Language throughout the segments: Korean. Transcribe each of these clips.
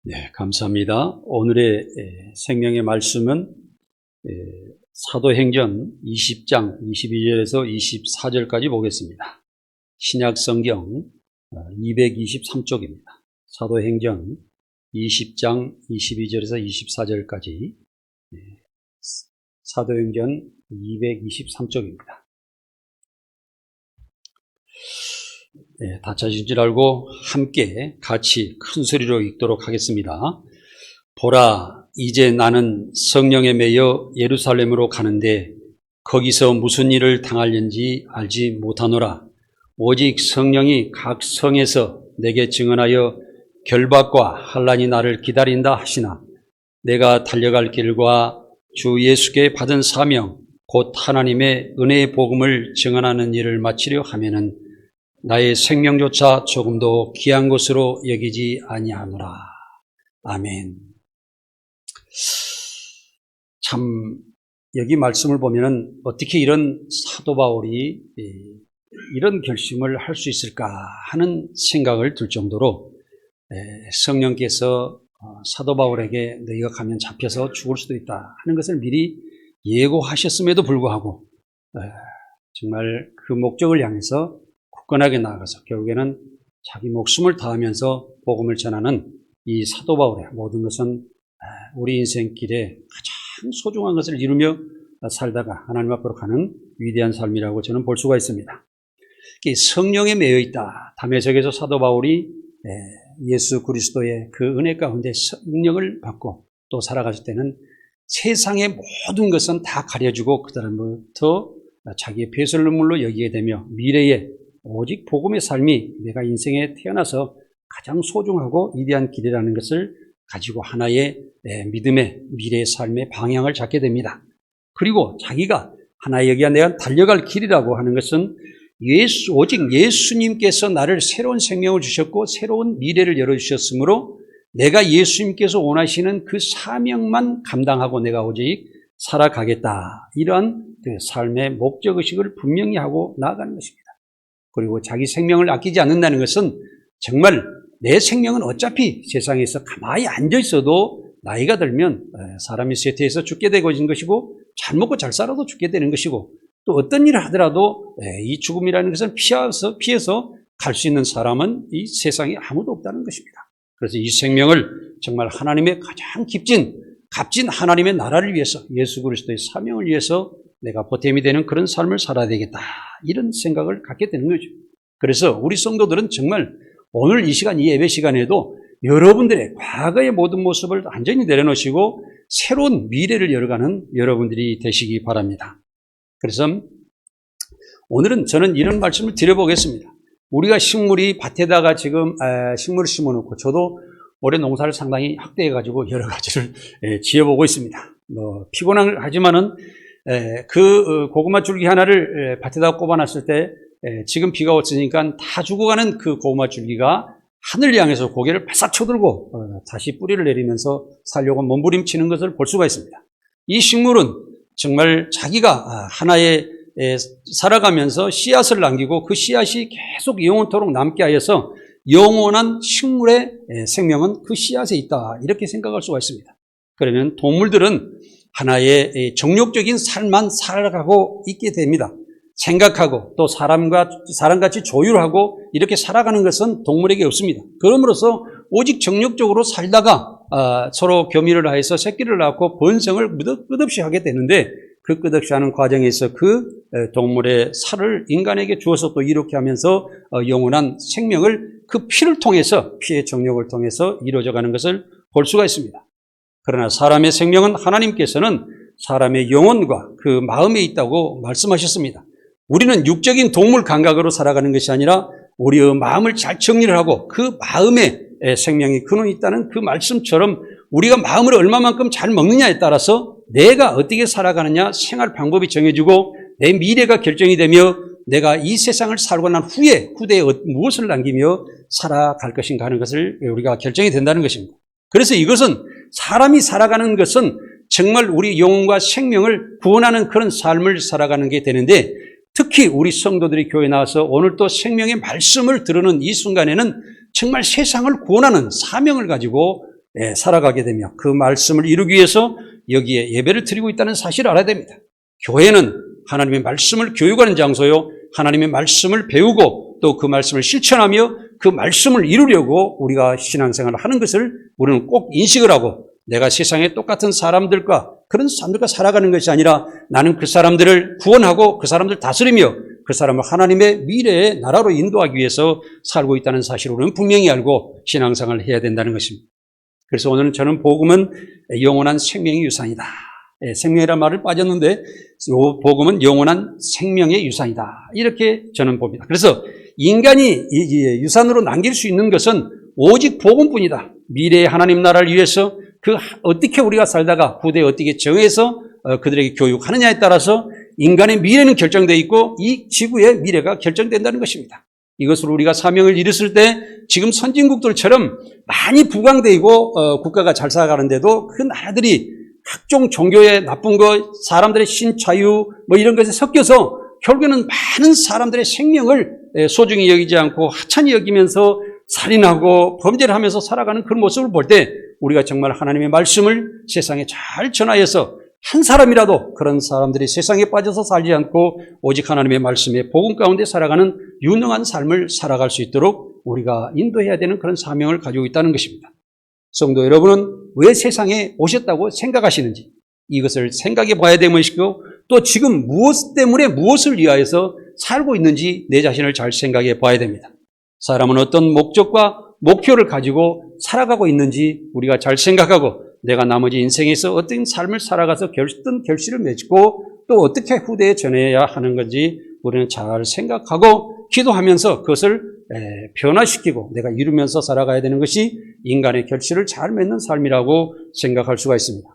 네, 감사합니다. 오늘의 생명의 말씀은 사도행전 20장 22절에서 24절까지 보겠습니다. 신약성경 223쪽입니다. 사도행전 20장 22절에서 24절까지 사도행전 223쪽입니다. 다 찾으신 줄 알고 함께 같이 큰 소리로 읽도록 하겠습니다. 보라, 이제 나는 성령에 매여 예루살렘으로 가는데 거기서 무슨 일을 당할는지 알지 못하노라. 오직 성령이 각 성에서 내게 증언하여 결박과 환난이 나를 기다린다 하시나 내가 달려갈 길과 주 예수께 받은 사명 곧 하나님의 은혜의 복음을 증언하는 일을 마치려 하면은 나의 생명조차 조금도 귀한 것으로 여기지 아니하노라. 아멘. 참 여기 말씀을 보면은 어떻게 이런 사도 바울이 이런 결심을 할 수 있을까 하는 생각을 들 정도로 성령께서 사도 바울에게 너희가 가면 잡혀서 죽을 수도 있다 하는 것을 미리 예고하셨음에도 불구하고 정말 그 목적을 향해서 굳건하게 나아가서 결국에는 자기 목숨을 다하면서 복음을 전하는 이 사도 바울의 모든 것은 우리 인생 길에 가장 소중한 것을 이루며 살다가 하나님 앞으로 가는 위대한 삶이라고 저는 볼 수가 있습니다. 성령에 매여 있다. 담에색에서 사도 바울이 예수 그리스도의 그 은혜 가운데 성령을 받고 또 살아갔을 때는 세상의 모든 것은 다 가려주고 그 다음부터 자기의 배설물로 여기게 되며 미래에 오직 복음의 삶이 내가 인생에 태어나서 가장 소중하고 위대한 길이라는 것을 가지고 하나의 믿음의 미래의 삶의 방향을 잡게 됩니다. 그리고 자기가 하나의 여기가 내가 달려갈 길이라고 하는 것은 오직 예수님께서 나를 새로운 생명을 주셨고 새로운 미래를 열어주셨으므로 내가 예수님께서 원하시는 그 사명만 감당하고 내가 오직 살아가겠다. 이러한 그 삶의 목적의식을 분명히 하고 나아가는 것입니다. 그리고 자기 생명을 아끼지 않는다는 것은 정말 내 생명은 어차피 세상에서 가만히 앉아 있어도 나이가 들면 사람이 쇠퇴해서 죽게 되고 있는 것이고 잘 먹고 잘 살아도 죽게 되는 것이고 또 어떤 일을 하더라도 이 죽음이라는 것은 피해서 갈 수 있는 사람은 이 세상에 아무도 없다는 것입니다. 그래서 이 생명을 정말 하나님의 가장 값진 하나님의 나라를 위해서 예수 그리스도의 사명을 위해서 내가 보탬이 되는 그런 삶을 살아야 되겠다. 이런 생각을 갖게 되는 거죠. 그래서 우리 성도들은 정말 오늘 이 시간, 이 예배 시간에도 여러분들의 과거의 모든 모습을 완전히 내려놓으시고 새로운 미래를 열어가는 여러분들이 되시기 바랍니다. 그래서 오늘은 저는 이런 말씀을 드려보겠습니다. 우리가 식물이 밭에다가 지금 식물을 심어놓고 저도 올해 농사를 상당히 확대해가지고 여러 가지를 지어보고 있습니다. 피곤하지만은 그 고구마 줄기 하나를 밭에다가 꼽아놨을 때 지금 비가 왔으니까 다 죽어가는 그 고구마 줄기가 하늘을 향해서 고개를 바싹 쳐들고 다시 뿌리를 내리면서 살려고 몸부림치는 것을 볼 수가 있습니다. 이 식물은 정말 자기가 하나의 살아가면서 씨앗을 남기고 그 씨앗이 계속 영원토록 남게 하여서 영원한 식물의 생명은 그 씨앗에 있다. 이렇게 생각할 수가 있습니다. 그러면 동물들은 하나의 정욕적인 삶만 살아가고 있게 됩니다. 생각하고 또 사람같이 조율하고 이렇게 살아가는 것은 동물에게 없습니다. 그러므로써 오직 정욕적으로 살다가 서로 교미를 하여서 새끼를 낳고 번성을 끝없이 하게 되는데 그 끝없이 하는 과정에서 그 동물의 살을 인간에게 주어서 또 이렇게 하면서 영원한 생명을 그 피를 통해서 피의 정욕을 통해서 이루어져가는 것을 볼 수가 있습니다. 그러나 사람의 생명은 하나님께서는 사람의 영혼과 그 마음에 있다고 말씀하셨습니다. 우리는 육적인 동물 감각으로 살아가는 것이 아니라 우리의 마음을 잘 정리를 하고 그 마음에 생명이 근원이 있다는 그 말씀처럼 우리가 마음을 얼마만큼 잘 먹느냐에 따라서 내가 어떻게 살아가느냐 생활 방법이 정해지고 내 미래가 결정이 되며 내가 이 세상을 살고 난 후대에 무엇을 남기며 살아갈 것인가 하는 것을 우리가 결정이 된다는 것입니다. 그래서 이것은 사람이 살아가는 것은 정말 우리 영혼과 생명을 구원하는 그런 삶을 살아가는 게 되는데 특히 우리 성도들이 교회에 나와서 오늘 또 생명의 말씀을 들으는 이 순간에는 정말 세상을 구원하는 사명을 가지고 살아가게 되며 그 말씀을 이루기 위해서 여기에 예배를 드리고 있다는 사실을 알아야 됩니다. 교회는 하나님의 말씀을 교육하는 장소요, 하나님의 말씀을 배우고 또 그 말씀을 실천하며 그 말씀을 이루려고 우리가 신앙생활을 하는 것을 우리는 꼭 인식을 하고, 내가 세상에 똑같은 사람들과 그런 사람들과 살아가는 것이 아니라 나는 그 사람들을 구원하고 그 사람들 다스리며 그 사람을 하나님의 미래의 나라로 인도하기 위해서 살고 있다는 사실을 우리는 분명히 알고 신앙생활을 해야 된다는 것입니다. 그래서 오늘은 저는 복음은 영원한 생명의 유산이다. 생명이라는 말을 빠졌는데 이 복음은 영원한 생명의 유산이다. 이렇게 저는 봅니다. 그래서 인간이 유산으로 남길 수 있는 것은 오직 복음뿐이다. 미래의 하나님 나라를 위해서 어떻게 우리가 살다가 후대에 어떻게 정해서 그들에게 교육하느냐에 따라서 인간의 미래는 결정되어 있고 이 지구의 미래가 결정된다는 것입니다. 이것으로 우리가 사명을 이뤘을 때 지금 선진국들처럼 많이 부강되고 국가가 잘 살아가는데도 그 나라들이 각종 종교의 나쁜 것, 사람들의 신자유 이런 것에 섞여서 결국에는 많은 사람들의 생명을 소중히 여기지 않고 하찮이 여기면서 살인하고 범죄를 하면서 살아가는 그런 모습을 볼 때 우리가 정말 하나님의 말씀을 세상에 잘 전하여서 한 사람이라도 그런 사람들이 세상에 빠져서 살지 않고 오직 하나님의 말씀의 복음 가운데 살아가는 유능한 삶을 살아갈 수 있도록 우리가 인도해야 되는 그런 사명을 가지고 있다는 것입니다. 성도 여러분은 왜 세상에 오셨다고 생각하시는지 이것을 생각해 봐야 되는 것이고, 또 지금 무엇 때문에 무엇을 위하여서 살고 있는지 내 자신을 잘 생각해 봐야 됩니다. 사람은 어떤 목적과 목표를 가지고 살아가고 있는지 우리가 잘 생각하고, 내가 나머지 인생에서 어떤 삶을 살아가서 어떤 결실을 맺고 또 어떻게 후대에 전해야 하는 건지 우리는 잘 생각하고 기도하면서 그것을 변화시키고 내가 이루면서 살아가야 되는 것이 인간의 결실을 잘 맺는 삶이라고 생각할 수가 있습니다.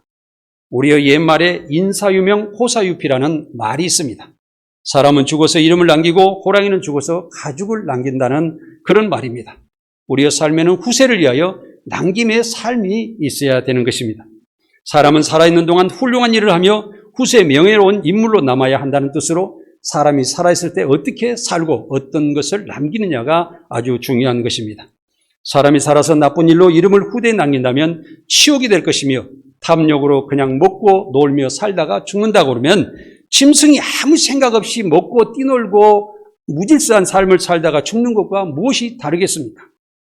우리의 옛말에 인사유명 호사유피라는 말이 있습니다. 사람은 죽어서 이름을 남기고 호랑이는 죽어서 가죽을 남긴다는 그런 말입니다. 우리의 삶에는 후세를 위하여 남김의 삶이 있어야 되는 것입니다. 사람은 살아있는 동안 훌륭한 일을 하며 후세에 명예로운 인물로 남아야 한다는 뜻으로 사람이 살아있을 때 어떻게 살고 어떤 것을 남기느냐가 아주 중요한 것입니다. 사람이 살아서 나쁜 일로 이름을 후대에 남긴다면 치욕이 될 것이며, 탐욕으로 그냥 먹고 놀며 살다가 죽는다고 그러면 짐승이 아무 생각 없이 먹고 뛰놀고 무질서한 삶을 살다가 죽는 것과 무엇이 다르겠습니까?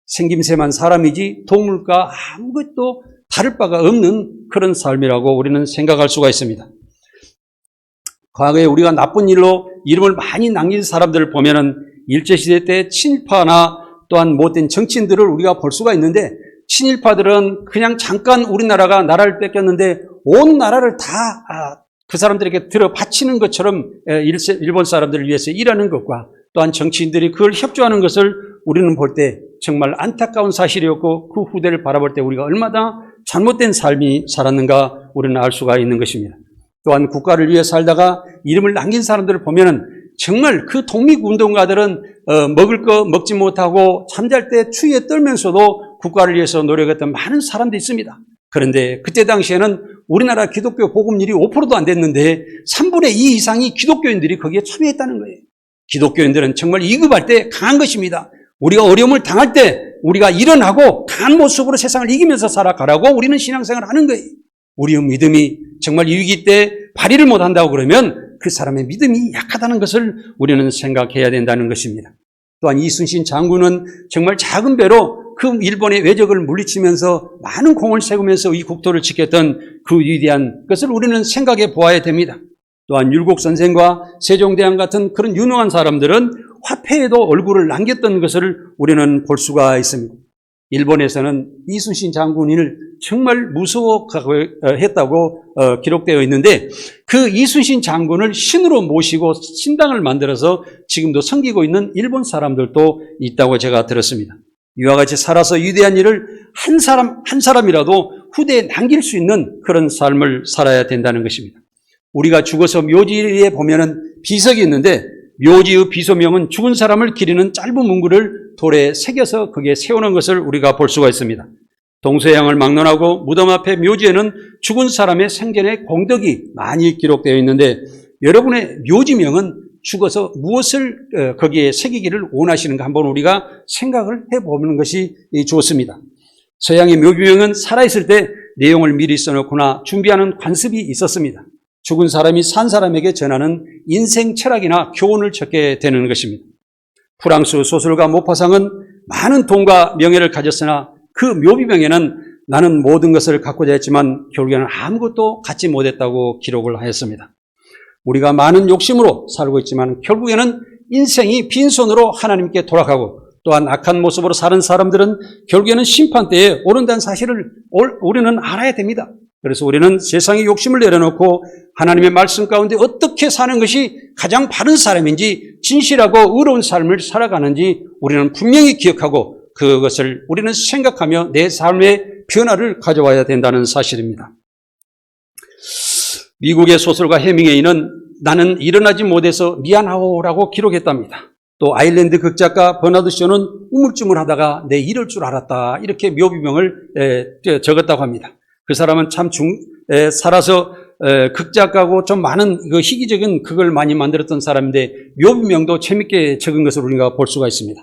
생김새만 사람이지 동물과 아무것도 다를 바가 없는 그런 삶이라고 우리는 생각할 수가 있습니다. 과거에 우리가 나쁜 일로 이름을 많이 남긴 사람들을 보면은 일제시대 때 친일파나 또한 못된 정치인들을 우리가 볼 수가 있는데, 친일파들은 그냥 잠깐 우리나라가 나라를 뺏겼는데 온 나라를 다 그 사람들에게 들어 바치는 것처럼 일본 사람들을 위해서 일하는 것과, 또한 정치인들이 그걸 협조하는 것을 우리는 볼 때 정말 안타까운 사실이었고, 그 후대를 바라볼 때 우리가 얼마나 잘못된 삶이 살았는가 우리는 알 수가 있는 것입니다. 또한 국가를 위해 살다가 이름을 남긴 사람들을 보면은 정말 그 독립운동가들은 먹을 거 먹지 못하고 잠잘 때 추위에 떨면서도 국가를 위해서 노력했던 많은 사람들이 있습니다. 그런데 그때 당시에는 우리나라 기독교 복음률이 5%도 안 됐는데 3분의 2 이상이 기독교인들이 거기에 참여했다는 거예요. 기독교인들은 정말 위급할 때 강한 것입니다. 우리가 어려움을 당할 때 우리가 일어나고 강한 모습으로 세상을 이기면서 살아가라고 우리는 신앙생활을 하는 거예요. 우리의 믿음이 정말 위기 때 발휘를 못한다고 그러면 그 사람의 믿음이 약하다는 것을 우리는 생각해야 된다는 것입니다. 또한 이순신 장군은 정말 작은 배로 그 일본의 외적을 물리치면서 많은 공을 세우면서 이 국토를 지켰던 그 위대한 것을 우리는 생각해 보아야 됩니다. 또한 율곡선생과 세종대왕 같은 그런 유능한 사람들은 화폐에도 얼굴을 남겼던 것을 우리는 볼 수가 있습니다. 일본에서는 이순신 장군을 정말 무서워했다고 기록되어 있는데, 그 이순신 장군을 신으로 모시고 신당을 만들어서 지금도 섬기고 있는 일본 사람들도 있다고 제가 들었습니다. 이와 같이 살아서 위대한 일을 한 사람이라도 후대에 남길 수 있는 그런 삶을 살아야 된다는 것입니다. 우리가 죽어서 묘지에 보면은 비석이 있는데, 묘지의 비소명은 죽은 사람을 기리는 짧은 문구를 돌에 새겨서 거기에 세우는 것을 우리가 볼 수가 있습니다. 동서양을 막론하고 무덤 앞에 묘지에는 죽은 사람의 생전의 공덕이 많이 기록되어 있는데, 여러분의 묘지명은 죽어서 무엇을 거기에 새기기를 원하시는가 한번 우리가 생각을 해보는 것이 좋습니다. 서양의 묘비명은 살아있을 때 내용을 미리 써놓거나 준비하는 관습이 있었습니다. 죽은 사람이 산 사람에게 전하는 인생 철학이나 교훈을 적게 되는 것입니다. 프랑스 소설가 모파상은 많은 돈과 명예를 가졌으나 그 묘비명에는 나는 모든 것을 갖고자 했지만 결국에는 아무것도 갖지 못했다고 기록을 하였습니다. 우리가 많은 욕심으로 살고 있지만 결국에는 인생이 빈손으로 하나님께 돌아가고 또한 악한 모습으로 사는 사람들은 결국에는 심판대에 오른다는 사실을 우리는 알아야 됩니다. 그래서 우리는 세상의 욕심을 내려놓고 하나님의 말씀 가운데 어떻게 사는 것이 가장 바른 사람인지 진실하고 의로운 삶을 살아가는지 우리는 분명히 기억하고 그것을 우리는 생각하며 내 삶의 변화를 가져와야 된다는 사실입니다. 미국의 소설가 해밍웨이는 나는 일어나지 못해서 미안하오라고 기록했답니다. 또 아일랜드 극작가 버나드 쇼는 우물쭈물하다가 내 이럴 줄 알았다 이렇게 묘비명을 적었다고 합니다. 그 사람은 참 살아서 극작가고 좀 많은 희귀적인 극을 많이 만들었던 사람인데 묘비명도 재밌게 적은 것을 우리가 볼 수가 있습니다.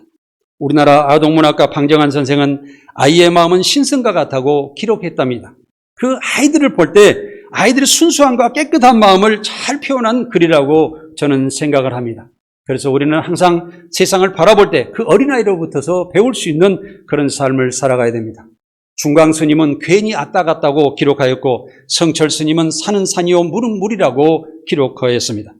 우리나라 아동문학가 방정환 선생은 아이의 마음은 신성과 같다고 기록했답니다. 그 아이들을 볼 때 아이들의 순수함과 깨끗한 마음을 잘 표현한 글이라고 저는 생각을 합니다. 그래서 우리는 항상 세상을 바라볼 때 그 어린아이로부터서 배울 수 있는 그런 삶을 살아가야 됩니다. 중광 스님은 괜히 왔다 갔다고 기록하였고 성철 스님은 산은 산이요 물은 물이라고 기록하였습니다.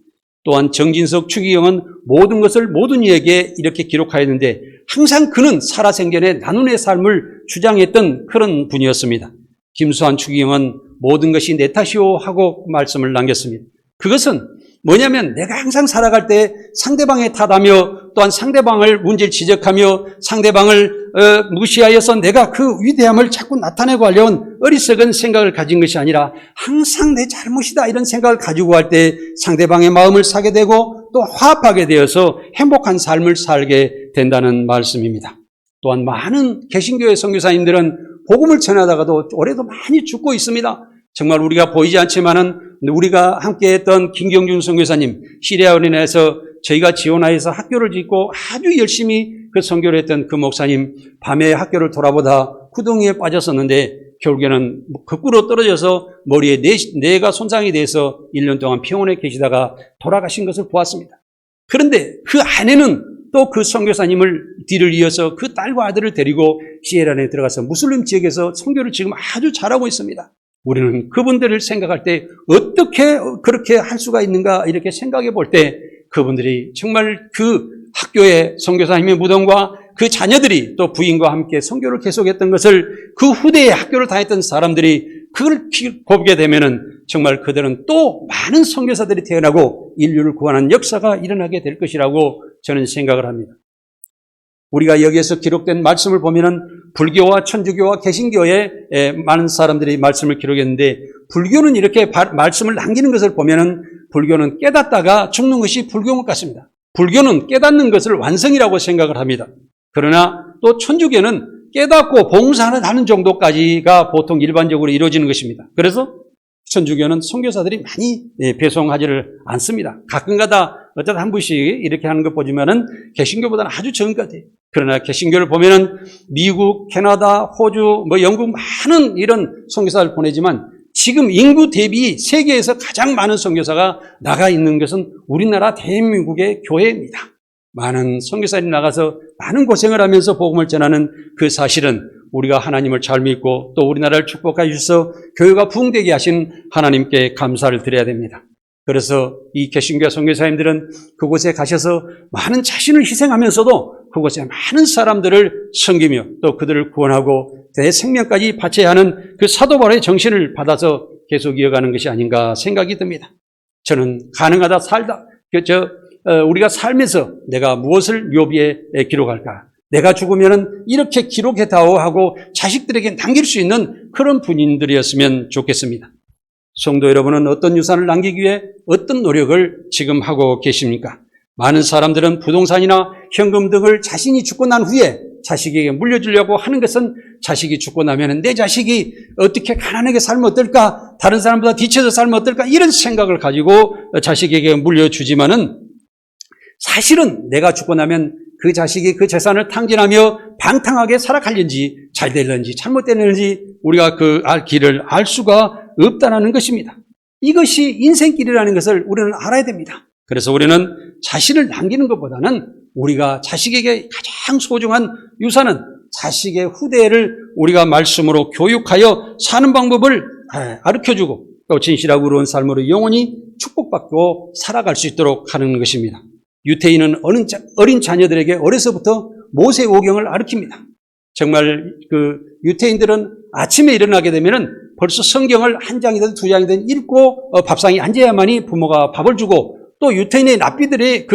또한 정진석 추기경은 모든 것을 모든 이에게 이렇게 기록하였는데 항상 그는 살아생전에 나눔의 삶을 주장했던 그런 분이었습니다. 김수환 추기경은 모든 것이 내 탓이오 하고 말씀을 남겼습니다. 그것은 뭐냐면 내가 항상 살아갈 때 상대방의 탓하며 또한 상대방을 문제를 지적하며 상대방을 무시하여서 내가 그 위대함을 자꾸 나타내고 하려는 어리석은 생각을 가진 것이 아니라 항상 내 잘못이다 이런 생각을 가지고 할 때 상대방의 마음을 사게 되고 또 화합하게 되어서 행복한 삶을 살게 된다는 말씀입니다. 또한 많은 개신교회 선교사님들은 복음을 전하다가도 올해도 많이 죽고 있습니다. 정말 우리가 보이지 않지만은 우리가 함께했던 김경준 선교사님 시리아 어린애에서 저희가 지원하여서 학교를 짓고 아주 열심히 그 선교를 했던 그 목사님 밤에 학교를 돌아보다 구덩이에 빠졌었는데 결국에는 거꾸로 떨어져서 머리에 뇌가 손상이 돼서 1년 동안 병원에 계시다가 돌아가신 것을 보았습니다. 그런데 그 아내는 또 그 선교사님을 뒤를 이어서 그 딸과 아들을 데리고 시에라에 들어가서 무슬림 지역에서 선교를 지금 아주 잘하고 있습니다. 우리는 그분들을 생각할 때 어떻게 그렇게 할 수가 있는가 이렇게 생각해 볼 때 그분들이 정말 그 학교의 선교사님의 무덤과 그 자녀들이 또 부인과 함께 선교를 계속했던 것을 그 후대에 학교를 다녔던 사람들이 그걸 보게 되면은 정말 그들은 또 많은 선교사들이 태어나고 인류를 구원하는 역사가 일어나게 될 것이라고 저는 생각을 합니다. 우리가 여기에서 기록된 말씀을 보면은 불교와 천주교와 개신교에 많은 사람들이 말씀을 기록했는데 불교는 이렇게 말씀을 남기는 것을 보면은 불교는 깨닫다가 죽는 것이 불교인 같습니다. 불교는 깨닫는 것을 완성이라고 생각을 합니다. 그러나 또 천주교는 깨닫고 봉사하는 정도까지가 보통 일반적으로 이루어지는 것입니다. 그래서 천주교는 선교사들이 많이 배송하지를 않습니다. 가끔가다 어쩌다 한 분씩 이렇게 하는 것 보지만은 개신교보다는 아주 적은 것 같아요. 그러나 개신교를 보면은 미국, 캐나다, 호주, 영국 많은 이런 선교사를 보내지만 지금 인구 대비 세계에서 가장 많은 선교사가 나가 있는 것은 우리나라 대한민국의 교회입니다. 많은 선교사들이 나가서 많은 고생을 하면서 복음을 전하는 그 사실은 우리가 하나님을 잘 믿고 또 우리나라를 축복하여 주셔서 교회가 부흥되게 하신 하나님께 감사를 드려야 됩니다. 그래서 이 개신교 선교사님들은 그곳에 가셔서 많은 자신을 희생하면서도 그곳에 많은 사람들을 섬기며 또 그들을 구원하고 내 생명까지 바쳐야 하는 그 사도 바울의 정신을 받아서 계속 이어가는 것이 아닌가 생각이 듭니다. 저는 가능하다 살다 우리가 살면서 내가 무엇을 묘비에 기록할까? 내가 죽으면은 이렇게 기록해다오 하고 자식들에게 남길 수 있는 그런 분인들이었으면 좋겠습니다. 성도 여러분은 어떤 유산을 남기기 위해 어떤 노력을 지금 하고 계십니까? 많은 사람들은 부동산이나 현금 등을 자신이 죽고 난 후에 자식에게 물려주려고 하는 것은 자식이 죽고 나면 내 자식이 어떻게 가난하게 살면 어떨까? 다른 사람보다 뒤쳐서 살면 어떨까? 이런 생각을 가지고 자식에게 물려주지만은 사실은 내가 죽고 나면 그 자식이 그 재산을 탕진하며 방탕하게 살아갈는지 잘 될는지 잘못되는지 우리가 그 길을 알 수가 없다는 것입니다. 이것이 인생길이라는 것을 우리는 알아야 됩니다. 그래서 우리는 자신을 남기는 것보다는 우리가 자식에게 가장 소중한 유산은 자식의 후대를 우리가 말씀으로 교육하여 사는 방법을 가르쳐주고 또 진실하고 의로운 삶으로 영원히 축복받고 살아갈 수 있도록 하는 것입니다. 유태인은 어린 자녀들에게 어려서부터 모세 오경을 가르칩니다. 정말 그 유태인들은 아침에 일어나게 되면은 벌써 성경을 한 장이든 두 장이든 읽고 밥상에 앉아야만이 부모가 밥을 주고 또 유태인의 랍비들의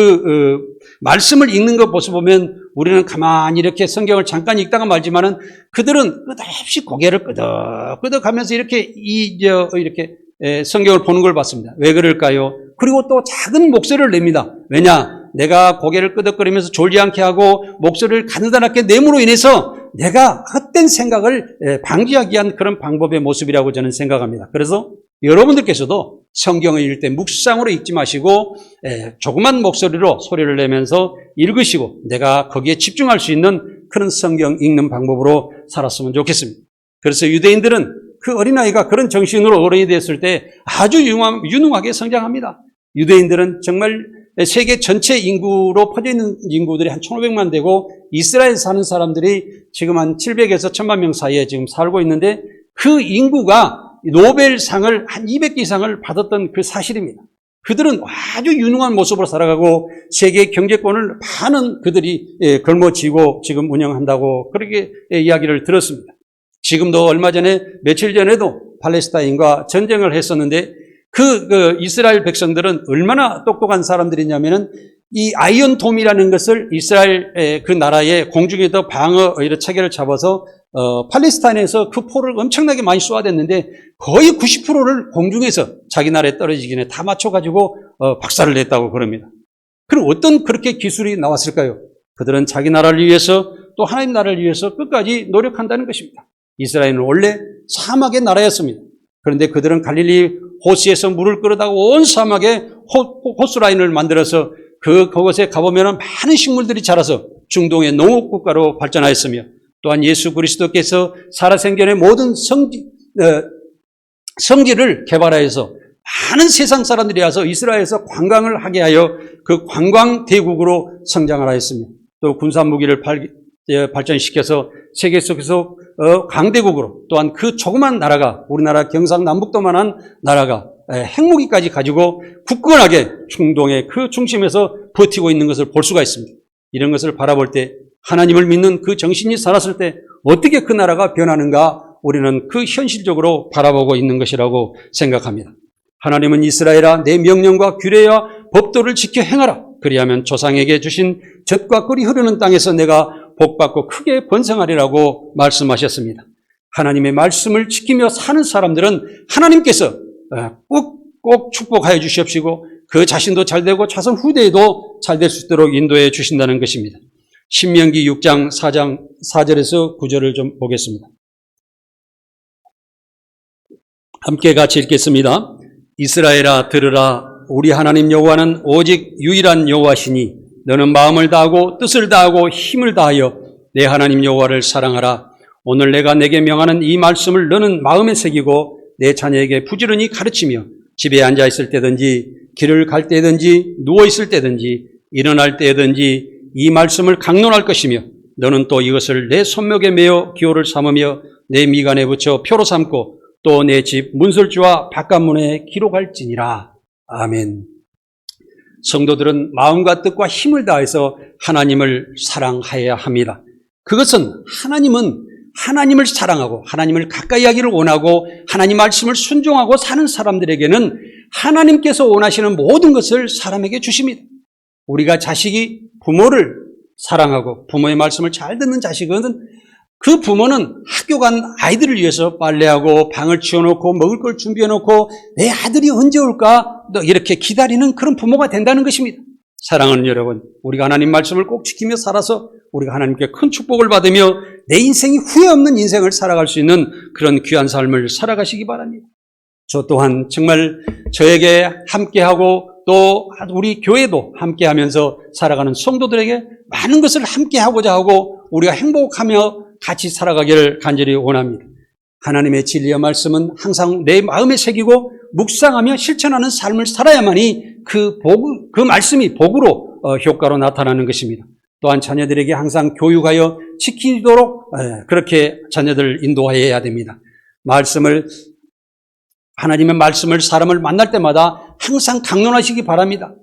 말씀을 읽는 것 모습 보면 우리는 가만히 이렇게 성경을 잠깐 읽다가 말지만은 그들은 끝없이 고개를 끄덕끄덕 하면서 이렇게 성경을 보는 걸 봤습니다. 왜 그럴까요? 그리고 또 작은 목소리를 냅니다. 왜냐? 내가 고개를 끄덕거리면서 졸지 않게 하고 목소리를 가느다랗게 내므로 인해서 내가 헛된 생각을 방지하기 위한 그런 방법의 모습이라고 저는 생각합니다. 그래서 여러분들께서도 성경을 읽을 때 묵상으로 읽지 마시고 조그만 목소리로 소리를 내면서 읽으시고 내가 거기에 집중할 수 있는 그런 성경 읽는 방법으로 살았으면 좋겠습니다. 그래서 유대인들은 그 어린아이가 그런 정신으로 어른이 됐을 때 아주 유능하게 성장합니다. 유대인들은 정말 세계 전체 인구로 퍼져 있는 인구들이 한 1,500만 되고 이스라엘 사는 사람들이 지금 한 700에서 1,000만 명 사이에 지금 살고 있는데 그 인구가 노벨상을 한 200개 이상을 받았던 그 사실입니다. 그들은 아주 유능한 모습으로 살아가고 세계 경제권을 많은 그들이 걸머쥐고 지금 운영한다고 그렇게 이야기를 들었습니다. 지금도 얼마 전에 며칠 전에도 팔레스타인과 전쟁을 했었는데 그 이스라엘 백성들은 얼마나 똑똑한 사람들이냐면은 이 아이언돔이라는 것을 이스라엘 그 나라의 공중에서 방어 이런 체계를 잡아서 팔레스타인에서 그 포를 엄청나게 많이 쏘아댔는데 거의 90%를 공중에서 자기 나라에 떨어지기 전에 다 맞춰가지고 박살을 냈다고 그럽니다. 그럼 어떤 그렇게 기술이 나왔을까요? 그들은 자기 나라를 위해서 또 하나님 나라를 위해서 끝까지 노력한다는 것입니다. 이스라엘은 원래 사막의 나라였습니다. 그런데 그들은 갈릴리 호수에서 물을 끌어다가 온 사막에 호수라인을 만들어서 그곳에 가보면 많은 식물들이 자라서 중동의 농업국가로 발전하였으며 또한 예수 그리스도께서 살아생전의 모든 성지를 개발하여서 많은 세상 사람들이 와서 이스라엘에서 관광을 하게 하여 그 관광 대국으로 성장을 하였으며 또 군사 무기를 발전시켜서 세계 속에서 강대국으로 또한 그 조그만 나라가 우리나라 경상남북도만한 나라가 핵무기까지 가지고 굳건하게 중동의 그 중심에서 버티고 있는 것을 볼 수가 있습니다. 이런 것을 바라볼 때 하나님을 믿는 그 정신이 살았을 때 어떻게 그 나라가 변하는가 우리는 그 현실적으로 바라보고 있는 것이라고 생각합니다. 하나님은 이스라엘아 내 명령과 규례와 법도를 지켜 행하라. 그리하면 조상에게 주신 젖과 꿀이 흐르는 땅에서 내가 복받고 크게 번성하리라고 말씀하셨습니다. 하나님의 말씀을 지키며 사는 사람들은 하나님께서 꼭 축복하여 주시옵시고 그 자신도 잘되고 자손 후대에도 잘될 수 있도록 인도해 주신다는 것입니다. 신명기 6장 4절에서 9절을 좀 보겠습니다. 함께 같이 읽겠습니다. 이스라엘아 들으라 우리 하나님 여호와는 오직 유일한 여호와시니 너는 마음을 다하고 뜻을 다하고 힘을 다하여 내 하나님 여호와를 사랑하라. 오늘 내가 내게 명하는 이 말씀을 너는 마음에 새기고 내 자녀에게 부지런히 가르치며 집에 앉아 있을 때든지 길을 갈 때든지 누워 있을 때든지 일어날 때든지 이 말씀을 강론할 것이며 너는 또 이것을 내 손목에 메어 기호를 삼으며 내 미간에 붙여 표로 삼고 또 내 집 문설주와 바깥문에 기록할지니라. 아멘. 성도들은 마음과 뜻과 힘을 다해서 하나님을 사랑해야 합니다. 그것은 하나님을 사랑하고 하나님을 가까이 하기를 원하고 하나님 말씀을 순종하고 사는 사람들에게는 하나님께서 원하시는 모든 것을 사람에게 주십니다. 우리가 자식이 부모를 사랑하고 부모의 말씀을 잘 듣는 자식은 그 부모는 학교 간 아이들을 위해서 빨래하고 방을 치워놓고 먹을 걸 준비해놓고 내 아들이 언제 올까 이렇게 기다리는 그런 부모가 된다는 것입니다. 사랑하는 여러분, 우리가 하나님 말씀을 꼭 지키며 살아서 우리가 하나님께 큰 축복을 받으며 내 인생이 후회 없는 인생을 살아갈 수 있는 그런 귀한 삶을 살아가시기 바랍니다. 저 또한 정말 저에게 함께하고 또 우리 교회도 함께 하면서 살아가는 성도들에게 많은 것을 함께 하고자 하고 우리가 행복하며 같이 살아가기를 간절히 원합니다. 하나님의 진리와 말씀은 항상 내 마음에 새기고 묵상하며 실천하는 삶을 살아야만이 그 말씀이 복으로 효과로 나타나는 것입니다. 또한 자녀들에게 항상 교육하여 지키도록 그렇게 자녀들을 인도해야 됩니다. 하나님의 말씀을 사람을 만날 때마다 항상 강론하시기 바랍니다.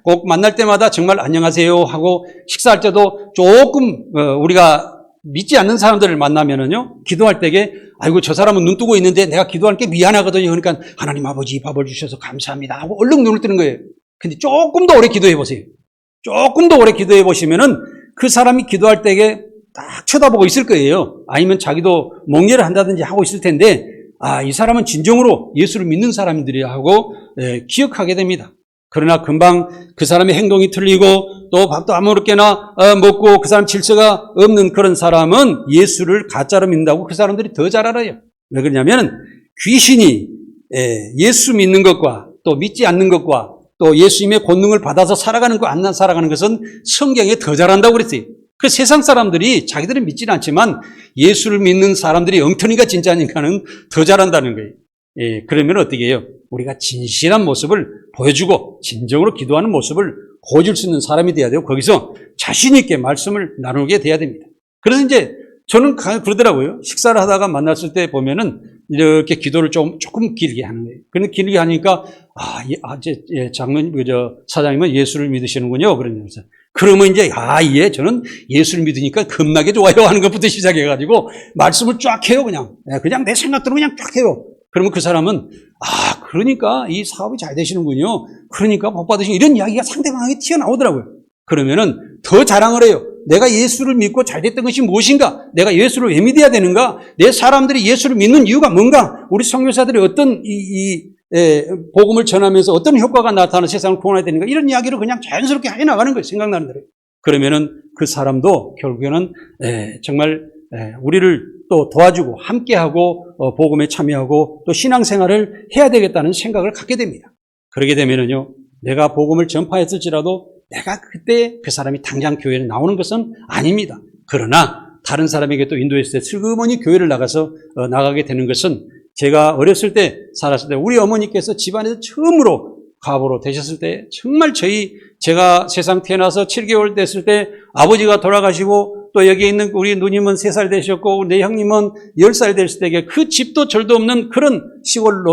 꼭 만날 때마다 정말 안녕하세요 하고 식사할 때도 조금 우리가 믿지 않는 사람들을 만나면은요, 기도할 때에 아이고 저 사람은 눈 뜨고 있는데 내가 기도할 게 미안하거든요. 그러니까 하나님 아버지 밥을 주셔서 감사합니다 하고 얼른 눈을 뜨는 거예요. 근데 조금 더 오래 기도해 보세요. 조금 더 오래 기도해 보시면은 그 사람이 기도할 때에 딱 쳐다보고 있을 거예요. 아니면 자기도 멍례를 한다든지 하고 있을 텐데 이 사람은 진정으로 예수를 믿는 사람들이야 하고 기억하게 됩니다. 그러나 금방 그 사람의 행동이 틀리고 또 밥도 아무렇게나 먹고 그 사람 질서가 없는 그런 사람은 예수를 가짜로 믿는다고 그 사람들이 더 잘 알아요. 왜 그러냐면 귀신이 예수 믿는 것과 또 믿지 않는 것과 또 예수님의 권능을 받아서 살아가는 것 안 살아가는 것은 성경에 더 잘한다고 그랬어요. 그 세상 사람들이 자기들은 믿지는 않지만 예수를 믿는 사람들이 엉터리가 진짜니까는 더 잘한다는 거예요. 그러면 어떻게 해요? 우리가 진실한 모습을 보여주고 진정으로 기도하는 모습을 보여줄 수 있는 사람이 돼야 되고 거기서 자신 있게 말씀을 나누게 돼야 됩니다. 그래서 이제 저는 그러더라고요. 식사를 하다가 만났을 때 보면은 이렇게 기도를 조금 길게 하는 거예요. 그런데 길게 하니까 사장님은 예수를 믿으시는군요. 그러면서 그러면 이제 예, 저는 예수를 믿으니까 겁나게 좋아요 하는 것부터 시작해가지고 말씀을 쫙 해요. 그냥 내 생각대로 그냥 쫙 해요. 그러면 그 사람은 그러니까 이 사업이 잘 되시는군요. 그러니까 복 받으시는 이런 이야기가 상대방에게 튀어나오더라고요. 그러면은 더 자랑을 해요. 내가 예수를 믿고 잘 됐던 것이 무엇인가? 내가 예수를 왜 믿어야 되는가? 내 사람들이 예수를 믿는 이유가 뭔가? 우리 선교사들이 어떤 복음을 전하면서 어떤 효과가 나타나는 세상을 구원해야 되는가? 이런 이야기를 그냥 자연스럽게 해나가는 거예요. 생각나는 대로. 그러면은 그 사람도 결국에는 정말 우리를 또 도와주고 함께하고 복음에 참여하고 또 신앙생활을 해야 되겠다는 생각을 갖게 됩니다. 그러게 되면은요, 내가 복음을 전파했을지라도 내가 그때 그 사람이 당장 교회에 나오는 것은 아닙니다. 그러나 다른 사람에게 또 인도했을 때 슬그머니 교회를 나가게 되는 것은 제가 어렸을 때 살았을 때 우리 어머니께서 집안에서 처음으로 가보로 되셨을 때 정말 제가 세상 태어나서 7개월 됐을 때 아버지가 돌아가시고 또 여기 있는 우리 누님은 3살 되셨고 내 형님은 10살 됐을 때 그 집도 절도 없는 그런 시골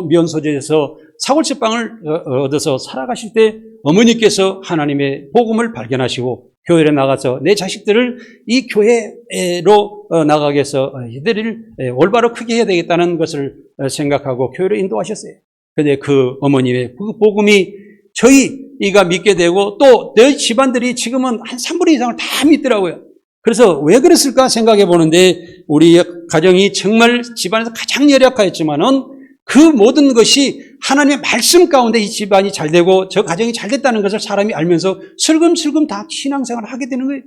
면소재에서 사골집방을 얻어서 살아가실 때 어머니께서 하나님의 복음을 발견하시고 교회에 나가서 내 자식들을 이 교회로 나가게 해서 이들을 올바로 크게 해야 되겠다는 것을 생각하고 교회로 인도하셨어요. 그런데 그 어머니의 그 복음이 저희가 믿게 되고 또 너희 집안들이 지금은 한 3분의 2 이상을 다 믿더라고요. 그래서 왜 그랬을까 생각해 보는데 우리 가정이 정말 집안에서 가장 열악하였지만은 그 모든 것이 하나님의 말씀 가운데 이 집안이 잘 되고 저 가정이 잘 됐다는 것을 사람이 알면서 슬금슬금 다 신앙생활을 하게 되는 거예요.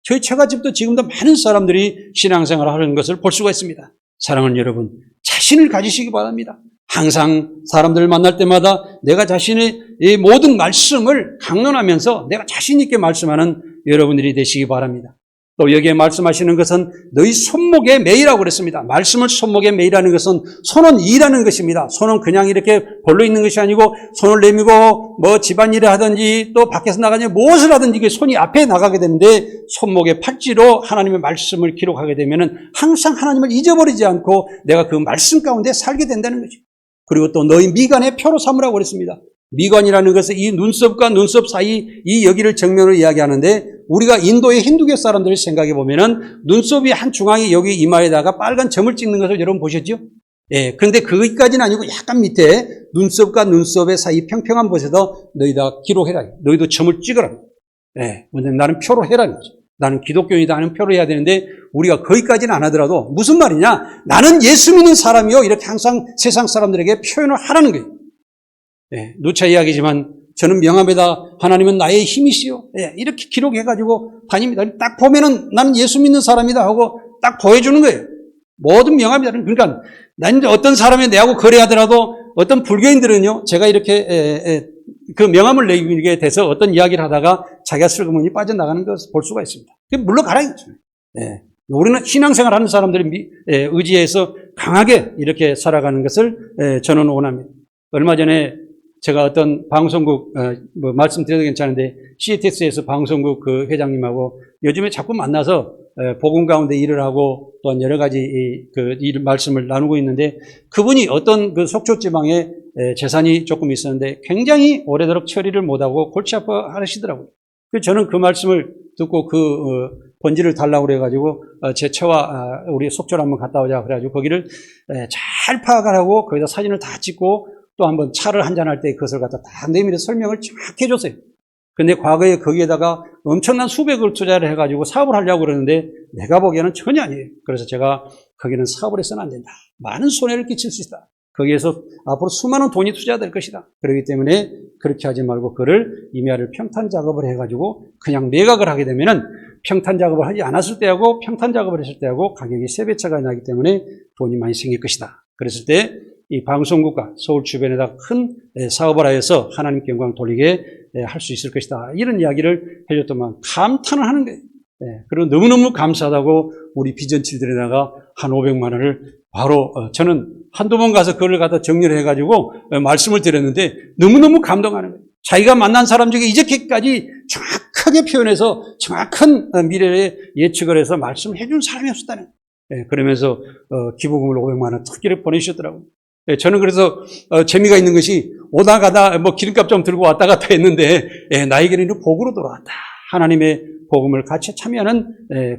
저희 처가집도 지금도 많은 사람들이 신앙생활을 하는 것을 볼 수가 있습니다. 사랑하는 여러분, 자신을 가지시기 바랍니다. 항상 사람들을 만날 때마다 내가 자신의 이 모든 말씀을 강론하면서 내가 자신 있게 말씀하는 여러분들이 되시기 바랍니다. 또 여기에 말씀하시는 것은 너희 손목에 매이라고 그랬습니다. 말씀을 손목에 매이라는 것은 손은 일하는 것입니다. 손은 그냥 이렇게 벌러 있는 것이 아니고 손을 내밀고 뭐 집안일을 하든지 또 밖에서 나가든지 무엇을 하든지 그 손이 앞에 나가게 되는데 손목에 팔찌로 하나님의 말씀을 기록하게 되면은 항상 하나님을 잊어버리지 않고 내가 그 말씀 가운데 살게 된다는 거죠. 그리고 또 너희 미간에 표로 삼으라고 그랬습니다. 미간이라는 것은 이 눈썹과 눈썹 사이 이 여기를 정면으로 이야기하는데 우리가 인도의 힌두교 사람들을 생각해 보면은 눈썹이 한 중앙에 여기 이마에다가 빨간 점을 찍는 것을 여러분 보셨죠? 그런데 거기까지는 아니고 약간 밑에 눈썹과 눈썹의 사이 평평한 곳에다 너희다 기록해라. 너희도 점을 찍어라. 나는 표로 해라는 거죠. 나는 기독교인이다 하는 표로 해야 되는데 우리가 거기까지는 안 하더라도 무슨 말이냐? 나는 예수 믿는 사람이요. 이렇게 항상 세상 사람들에게 표현을 하라는 거예요. 누차 이야기지만 저는 명함에다 하나님은 나의 힘이시요. 이렇게 기록해가지고 다닙니다. 딱 보면은 나는 예수 믿는 사람이다 하고 딱 보여주는 거예요. 모든 명함이다. 그러니까 난 어떤 사람이 내하고 거래하더라도 어떤 불교인들은요, 제가 이렇게 그 명함을 내게 돼서 어떤 이야기를 하다가 자기가 슬그머니 빠져나가는 것을 볼 수가 있습니다. 물러가라 이거죠. 예. 우리는 신앙생활 하는 사람들이 의지해서 강하게 이렇게 살아가는 것을 저는 원합니다. 얼마 전에 제가 어떤 방송국, 말씀드려도 괜찮은데, CTS에서 방송국 그 회장님하고 요즘에 자꾸 만나서 복음 가운데 일을 하고 또한 여러 가지 일 말씀을 나누고 있는데, 그분이 어떤 그 속초 지방에 재산이 조금 있었는데 굉장히 오래도록 처리를 못하고 골치 아파 하시더라고요. 그래서 저는 그 말씀을 듣고 번지를 달라고 그래가지고 제 차와 우리 속초를 한번 갔다 오자 그래가지고 거기를 잘 파악을 하고 거기다 사진을 다 찍고 또 한번 차를 한잔할 때 그것을 갖다 다 내밀어 설명을 쫙 해줬어요. 근데 과거에 거기에다가 엄청난 수백을 투자를 해가지고 사업을 하려고 그러는데 내가 보기에는 전혀 아니에요. 그래서 제가 거기는 사업을 해서는 안 된다. 많은 손해를 끼칠 수 있다. 거기에서 앞으로 수많은 돈이 투자될 것이다. 그렇기 때문에 그렇게 하지 말고 그를 임야를 평탄 작업을 해가지고 그냥 매각을 하게 되면은 평탄 작업을 하지 않았을 때하고 평탄 작업을 했을 때하고 가격이 3배 차가 나기 때문에 돈이 많이 생길 것이다. 그랬을 때 이 방송국과 서울 주변에다 큰 사업을 하여서 하나님께 영광 돌리게 할 수 있을 것이다. 이런 이야기를 해줬더만 감탄을 하는 거예요. 그리고 너무너무 감사하다고 우리 비전칠들에다가 한 500만 원을 바로 저는 한두 번 가서 그걸 갖다 정리를 해가지고 말씀을 드렸는데 너무너무 감동하는 거예요. 자기가 만난 사람 중에 이렇게까지 정확하게 표현해서 정확한 미래에 예측을 해서 말씀을 해준 사람이 없었다는 거예요. 그러면서 기부금을 500만 원 특기를 보내주셨더라고요. 저는 그래서 재미가 있는 것이 오다 가다 기름값 좀 들고 왔다 갔다 했는데 나에게는 복으로 돌아왔다. 하나님의 복음을 같이 참여하는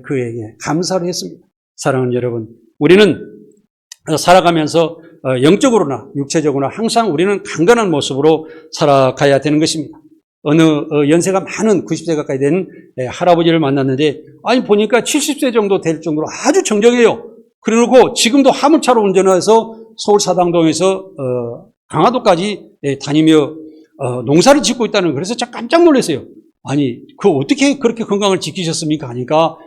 그에게 감사를 했습니다. 사랑하는 여러분, 우리는 살아가면서 영적으로나 육체적으로나 항상 우리는 강건한 모습으로 살아가야 되는 것입니다. 어느 연세가 많은 90세 가까이 된 할아버지를 만났는데 아니 보니까 70세 정도 될 정도로 아주 정정해요. 그리고 지금도 화물차로 운전해서 서울 사당동에서 강화도까지 다니며 농사를 짓고 있다는 거예요. 그래서 제가 깜짝 놀랐어요. 아니 어떻게 그렇게 건강을 지키셨습니까? 하니까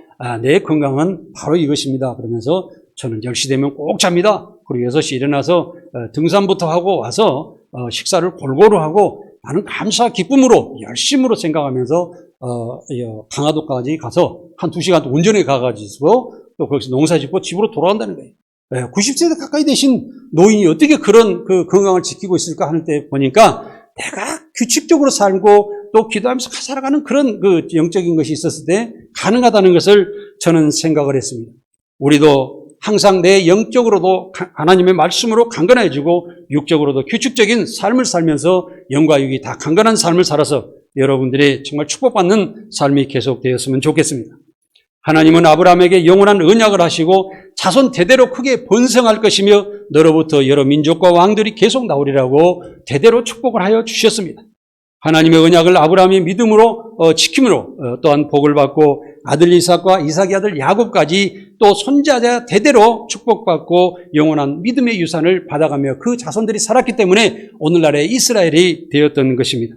내 건강은 바로 이것입니다. 그러면서 저는 10시 되면 꼭 잡니다. 그리고 6시 일어나서 등산부터 하고 와서 식사를 골고루 하고 나는 감사 기쁨으로 열심으로 생각하면서 강화도까지 가서 한 2시간 운전해 가가지고 또 거기서 농사 짓고 집으로 돌아온다는 거예요. 90세 가까이 되신 노인이 어떻게 그런 그 건강을 지키고 있을까 하는 때 보니까 내가 규칙적으로 살고 또 기도하면서 살아가는 그런 그 영적인 것이 있었을 때 가능하다는 것을 저는 생각을 했습니다. 우리도 항상 내 영적으로도 하나님의 말씀으로 강건해지고 육적으로도 규칙적인 삶을 살면서 영과 육이 다 강건한 삶을 살아서 여러분들이 정말 축복받는 삶이 계속되었으면 좋겠습니다. 하나님은 아브라함에게 영원한 언약을 하시고 자손 대대로 크게 번성할 것이며 너로부터 여러 민족과 왕들이 계속 나오리라고 대대로 축복을 하여 주셨습니다. 하나님의 언약을 아브라함이 믿음으로 지킴으로 또한 복을 받고 아들 이삭과 이삭의 아들 야곱까지 또 손자자 대대로 축복받고 영원한 믿음의 유산을 받아가며 그 자손들이 살았기 때문에 오늘날의 이스라엘이 되었던 것입니다.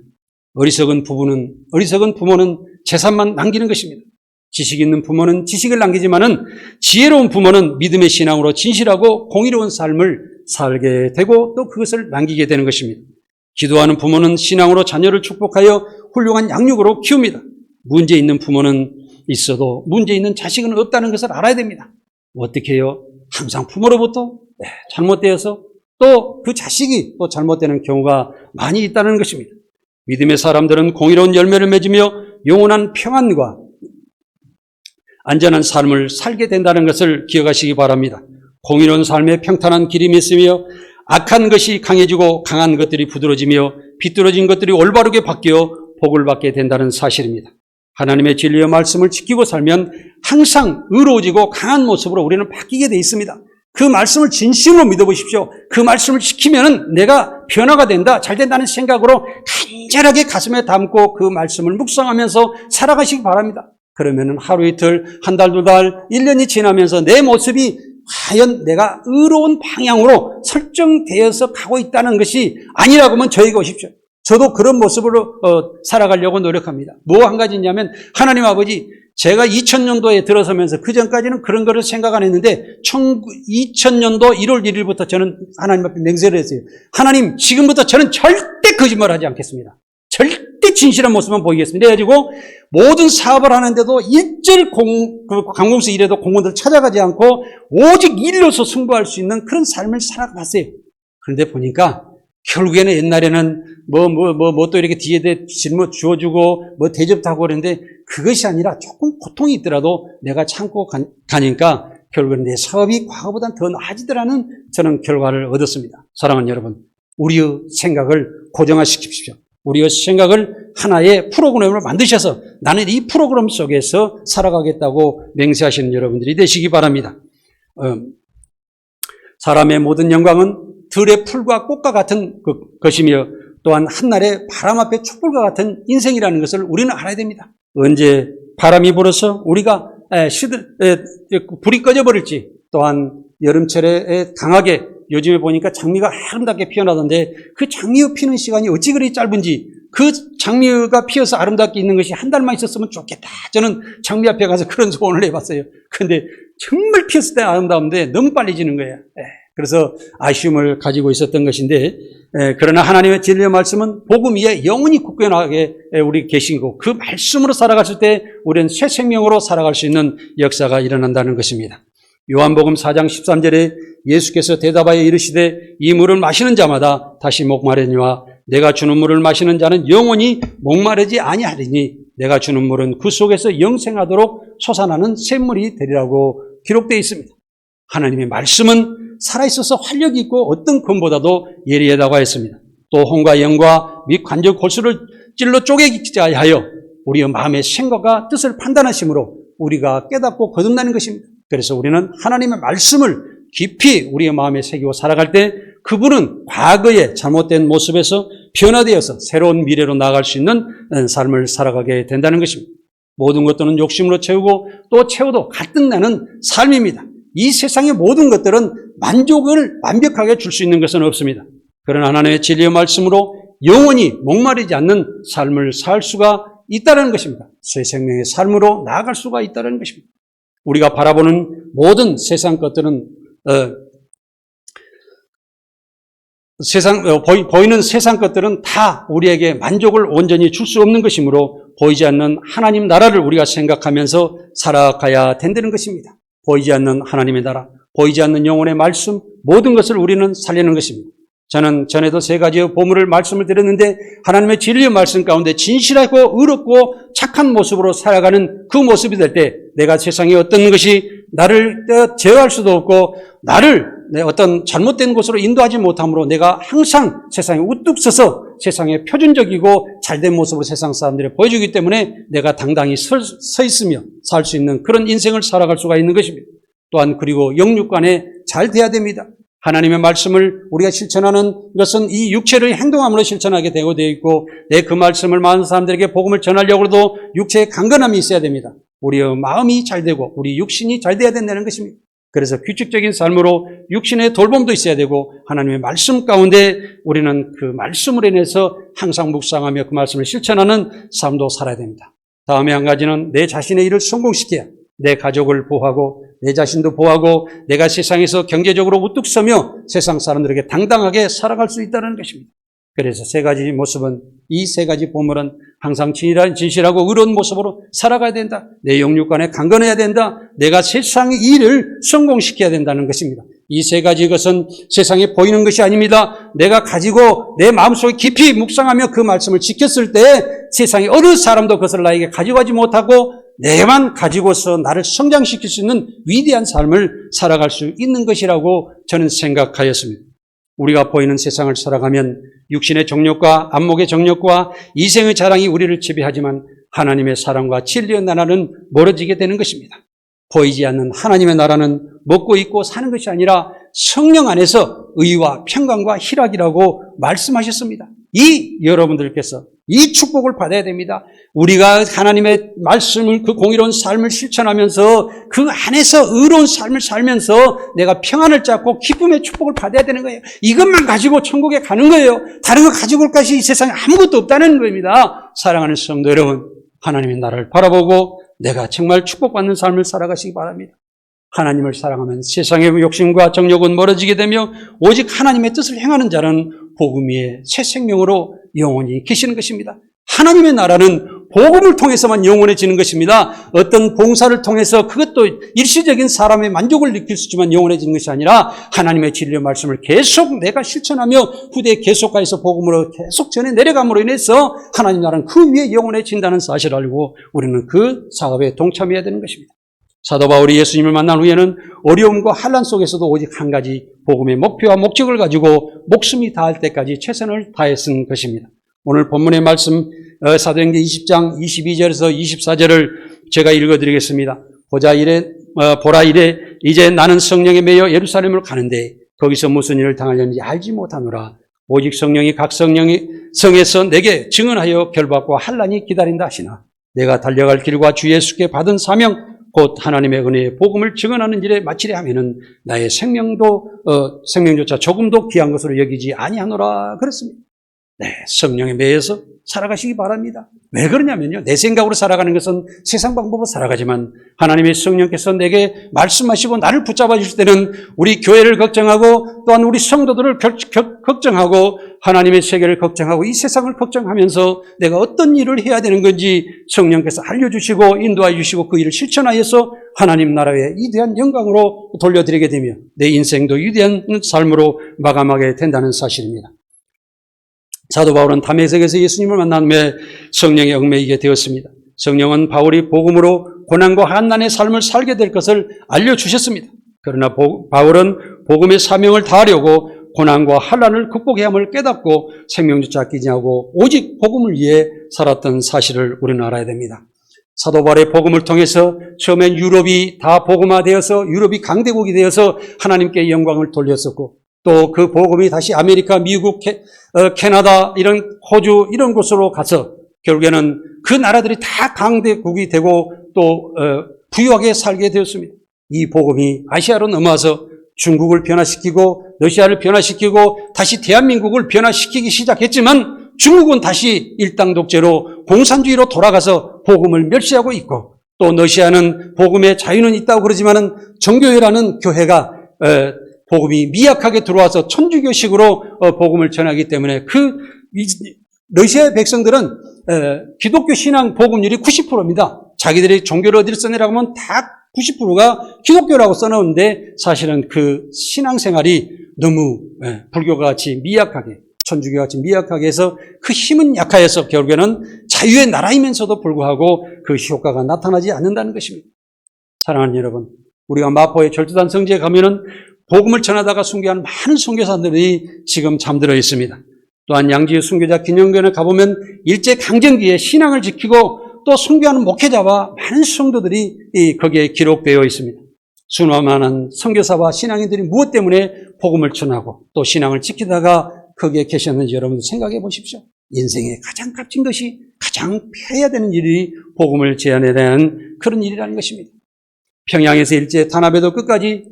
어리석은 부모는 재산만 남기는 것입니다. 지식 있는 부모는 지식을 남기지만은 지혜로운 부모는 믿음의 신앙으로 진실하고 공의로운 삶을 살게 되고 또 그것을 남기게 되는 것입니다. 기도하는 부모는 신앙으로 자녀를 축복하여 훌륭한 양육으로 키웁니다. 문제 있는 부모는 있어도 문제 있는 자식은 없다는 것을 알아야 됩니다. 어떻게 해요? 항상 부모로부터 잘못되어서 또 그 자식이 또 잘못되는 경우가 많이 있다는 것입니다. 믿음의 사람들은 공의로운 열매를 맺으며 영원한 평안과 안전한 삶을 살게 된다는 것을 기억하시기 바랍니다. 공의로운 삶에 평탄한 기름이 있으며 악한 것이 강해지고 강한 것들이 부드러지며 비뚤어진 것들이 올바르게 바뀌어 복을 받게 된다는 사실입니다. 하나님의 진리의 말씀을 지키고 살면 항상 의로워지고 강한 모습으로 우리는 바뀌게 돼 있습니다. 그 말씀을 진심으로 믿어보십시오. 그 말씀을 지키면 내가 변화가 된다, 잘 된다는 생각으로 간절하게 가슴에 담고 그 말씀을 묵상하면서 살아가시기 바랍니다. 그러면 하루 이틀, 한 달, 2달, 1년이 지나면서 내 모습이 과연 내가 의로운 방향으로 설정되어서 가고 있다는 것이 아니라고 하면 저에게 오십시오. 저도 그런 모습으로 살아가려고 노력합니다. 뭐 한 가지 있냐면 하나님 아버지 제가 2000년도에 들어서면서 그 전까지는 그런 거를 생각 안 했는데 2000년도 1월 1일부터 저는 하나님 앞에 맹세를 했어요. 하나님, 지금부터 저는 절대 거짓말하지 않겠습니다. 절대 진실한 모습만 보이겠습니다. 그래가지고 모든 사업을 하는데도 일절 관공서 일에도 공무원들 찾아가지 않고 오직 일로서 승부할 수 있는 그런 삶을 살아봤어요. 그런데 보니까 결국에는 옛날에는 또 이렇게 뒤에 짊어 주어주고 대접도 하고 그랬는데 그것이 아니라 조금 고통이 있더라도 내가 참고 가니까 결국은 내 사업이 과거보다 더 나아지더라는 저는 결과를 얻었습니다. 사랑하는 여러분, 우리의 생각을 고정화시키십시오. 우리의 생각을 하나의 프로그램으로 만드셔서 나는 이 프로그램 속에서 살아가겠다고 맹세하시는 여러분들이 되시기 바랍니다. 사람의 모든 영광은 들의 풀과 꽃과 같은 것이며 또한 한날의 바람 앞에 촛불과 같은 인생이라는 것을 우리는 알아야 됩니다. 언제 바람이 불어서 우리가 불이 꺼져버릴지, 또한 여름철에 강하게 요즘에 보니까 장미가 아름답게 피어나던데 그 장미가 피는 시간이 어찌 그리 짧은지, 그 장미가 피어서 아름답게 있는 것이 한 달만 있었으면 좋겠다. 저는 장미 앞에 가서 그런 소원을 해봤어요. 그런데 정말 피었을 때 아름다운데 너무 빨리 지는 거예요. 그래서 아쉬움을 가지고 있었던 것인데, 그러나 하나님의 진리의 말씀은 복음 위에 영원히 굳건하게 우리 계신 거, 그 말씀으로 살아갔을 때 우리는 새 생명으로 살아갈 수 있는 역사가 일어난다는 것입니다. 요한복음 4장 13절에 예수께서 대답하여 이르시되 이 물을 마시는 자마다 다시 목마르니와 내가 주는 물을 마시는 자는 영원히 목마르지 아니하리니 내가 주는 물은 그 속에서 영생하도록 솟아나는 샘물이 되리라고 기록되어 있습니다. 하나님의 말씀은 살아있어서 활력이 있고 어떤 검보다도 예리하다고 했습니다. 또 혼과 영과 및 관절 골수를 찔러 쪼개기자 하여 우리의 마음의 생각과 뜻을 판단하심으로 우리가 깨닫고 거듭나는 것입니다. 그래서 우리는 하나님의 말씀을 깊이 우리의 마음에 새기고 살아갈 때 그분은 과거의 잘못된 모습에서 변화되어서 새로운 미래로 나아갈 수 있는 삶을 살아가게 된다는 것입니다. 모든 것들은 욕심으로 채우고 또 채워도 가뜩나는 삶입니다. 이 세상의 모든 것들은 만족을 완벽하게 줄 수 있는 것은 없습니다. 그러나 하나님의 진리의 말씀으로 영원히 목마르지 않는 삶을 살 수가 있다는 것입니다. 새 생명의 삶으로 나아갈 수가 있다는 것입니다. 우리가 바라보는 모든 세상 것들은 보이는 세상 것들은 다 우리에게 만족을 온전히 줄 수 없는 것이므로 보이지 않는 하나님 나라를 우리가 생각하면서 살아가야 된다는 것입니다. 보이지 않는 하나님의 나라, 보이지 않는 영혼의 말씀, 모든 것을 우리는 살리는 것입니다. 저는 전에도 세 가지의 보물을 말씀을 드렸는데 하나님의 진리의 말씀 가운데 진실하고 의롭고 착한 모습으로 살아가는 그 모습이 될 때 내가 세상에 어떤 것이 나를 제어할 수도 없고 나를 어떤 잘못된 곳으로 인도하지 못함으로 내가 항상 세상에 우뚝 서서 세상에 표준적이고 잘된 모습으로 세상 사람들이 보여주기 때문에 내가 당당히 서 있으며 살 수 있는 그런 인생을 살아갈 수가 있는 것입니다. 또한 그리고 영육간에 잘 돼야 됩니다. 하나님의 말씀을 우리가 실천하는 것은 이 육체를 행동함으로 실천하게 되어 있고 내 그 말씀을 많은 사람들에게 복음을 전하려고 해도 육체의 강건함이 있어야 됩니다. 우리의 마음이 잘 되고 우리 육신이 잘 돼야 된다는 것입니다. 그래서 규칙적인 삶으로 육신의 돌봄도 있어야 되고 하나님의 말씀 가운데 우리는 그 말씀으로 인해서 항상 묵상하며 그 말씀을 실천하는 삶도 살아야 됩니다. 다음에 한 가지는 내 자신의 일을 성공시켜야 내 가족을 보호하고 내 자신도 보호하고 내가 세상에서 경제적으로 우뚝 서며 세상 사람들에게 당당하게 살아갈 수 있다는 것입니다. 그래서 세 가지 모습은 이 세 가지 보물은 항상 진실하고 의로운 모습으로 살아가야 된다. 내 영육간에 강건해야 된다. 내가 세상의 일을 성공시켜야 된다는 것입니다. 이 세 가지 것은 세상에 보이는 것이 아닙니다. 내가 가지고 내 마음속에 깊이 묵상하며 그 말씀을 지켰을 때 세상에 어느 사람도 그것을 나에게 가져가지 못하고 내만 가지고서 나를 성장시킬 수 있는 위대한 삶을 살아갈 수 있는 것이라고 저는 생각하였습니다. 우리가 보이는 세상을 살아가면 육신의 정욕과 안목의 정욕과 이생의 자랑이 우리를 지배하지만 하나님의 사랑과 진리의 나라는 멀어지게 되는 것입니다. 보이지 않는 하나님의 나라는 먹고 입고 사는 것이 아니라 성령 안에서 의와 평강과 희락이라고 말씀하셨습니다. 이 여러분들께서 이 축복을 받아야 됩니다. 우리가 하나님의 말씀을 그 공의로운 삶을 실천하면서 그 안에서 의로운 삶을 살면서 내가 평안을 찾고 기쁨의 축복을 받아야 되는 거예요. 이것만 가지고 천국에 가는 거예요. 다른 거 가지고 올 것이 이 세상에 아무것도 없다는 겁니다. 사랑하는 성도 여러분, 하나님의 나라를 바라보고 내가 정말 축복받는 삶을 살아가시기 바랍니다. 하나님을 사랑하면 세상의 욕심과 정욕은 멀어지게 되며 오직 하나님의 뜻을 행하는 자는 복음 위에 새 생명으로 영원히 계시는 것입니다. 하나님의 나라는 복음을 통해서만 영원해지는 것입니다. 어떤 봉사를 통해서 그것도 일시적인 사람의 만족을 느낄 수 있지만 영원해지는 것이 아니라 하나님의 진리의 말씀을 계속 내가 실천하며 후대에 계속하여서 복음으로 계속 전해 내려감으로 인해서 하나님 나라는 그 위에 영원해진다는 사실을 알고 우리는 그 사업에 동참해야 되는 것입니다. 사도 바울이 예수님을 만난 후에는 어려움과 환난 속에서도 오직 한 가지 복음의 목표와 목적을 가지고 목숨이 다할 때까지 최선을 다했은 것입니다. 오늘 본문의 말씀 사도행전 20장 22절에서 24절을 제가 읽어드리겠습니다. 보라 이래 이제 나는 성령에 매여 예루살렘을 가는데 거기서 무슨 일을 당하려는지 알지 못하노라. 오직 성령이 각 성에서 내게 증언하여 결박과 환난이 기다린다 하시나 내가 달려갈 길과 주 예수께 받은 사명 곧 하나님의 은혜의 복음을 증언하는 일에 마치려 하면은 나의 생명조차 조금도 귀한 것으로 여기지 아니하노라 그랬습니다. 네, 성령에 매여서 살아가시기 바랍니다. 왜 그러냐면요, 내 생각으로 살아가는 것은 세상 방법으로 살아가지만 하나님의 성령께서 내게 말씀하시고 나를 붙잡아 주실 때는 우리 교회를 걱정하고 또한 우리 성도들을 걱정하고 하나님의 세계를 걱정하고 이 세상을 걱정하면서 내가 어떤 일을 해야 되는 건지 성령께서 알려주시고 인도해 주시고 그 일을 실천하여서 하나님 나라의 위대한 영광으로 돌려드리게 되며 내 인생도 위대한 삶으로 마감하게 된다는 사실입니다. 사도 바울은 다메섹에서 예수님을 만난 후에 성령에 얽매이게 되었습니다. 성령은 바울이 복음으로 고난과 환난의 삶을 살게 될 것을 알려주셨습니다. 그러나 바울은 복음의 사명을 다하려고 고난과 환난을 극복해야 함을 깨닫고 생명조차 끼지 않고 오직 복음을 위해 살았던 사실을 우리는 알아야 됩니다. 사도 바울의 복음을 통해서 처음엔 유럽이 다 복음화되어서 유럽이 강대국이 되어서 하나님께 영광을 돌렸었고 또 그 복음이 다시 아메리카, 미국, 캐나다, 이런 호주 이런 곳으로 가서 결국에는 그 나라들이 다 강대국이 되고 또 부유하게 살게 되었습니다. 이 복음이 아시아로 넘어와서 중국을 변화시키고 러시아를 변화시키고 다시 대한민국을 변화시키기 시작했지만 중국은 다시 일당 독재로 공산주의로 돌아가서 복음을 멸시하고 있고 또 러시아는 복음의 자유는 있다고 그러지만은 정교회라는 교회가 복음이 미약하게 들어와서 천주교식으로 복음을 전하기 때문에 러시아의 백성들은 기독교 신앙 복음률이 90%입니다. 자기들이 종교를 어디를 써내라고 하면 다 90%가 기독교라고 써놓은데 사실은 그 신앙생활이 너무 불교가 같이 미약하게 천주교 같이 미약하게 해서 그 힘은 약하여서 결국에는 자유의 나라이면서도 불구하고 그 효과가 나타나지 않는다는 것입니다. 사랑하는 여러분, 우리가 마포의 절두단 성지에 가면은 복음을 전하다가 순교한 많은 선교사들이 지금 잠들어 있습니다. 또한 양지의 순교자 기념관에 가보면 일제 강점기에 신앙을 지키고 또 순교하는 목회자와 많은 성도들이 거기에 기록되어 있습니다. 수많은 선교사와 신앙인들이 무엇 때문에 복음을 전하고 또 신앙을 지키다가 거기에 계셨는지 여러분 생각해 보십시오. 인생에 가장 값진 것이 가장 해야 되는 일이 복음을 전해야 되는 그런 일이라는 것입니다. 평양에서 일제 탄압에도 끝까지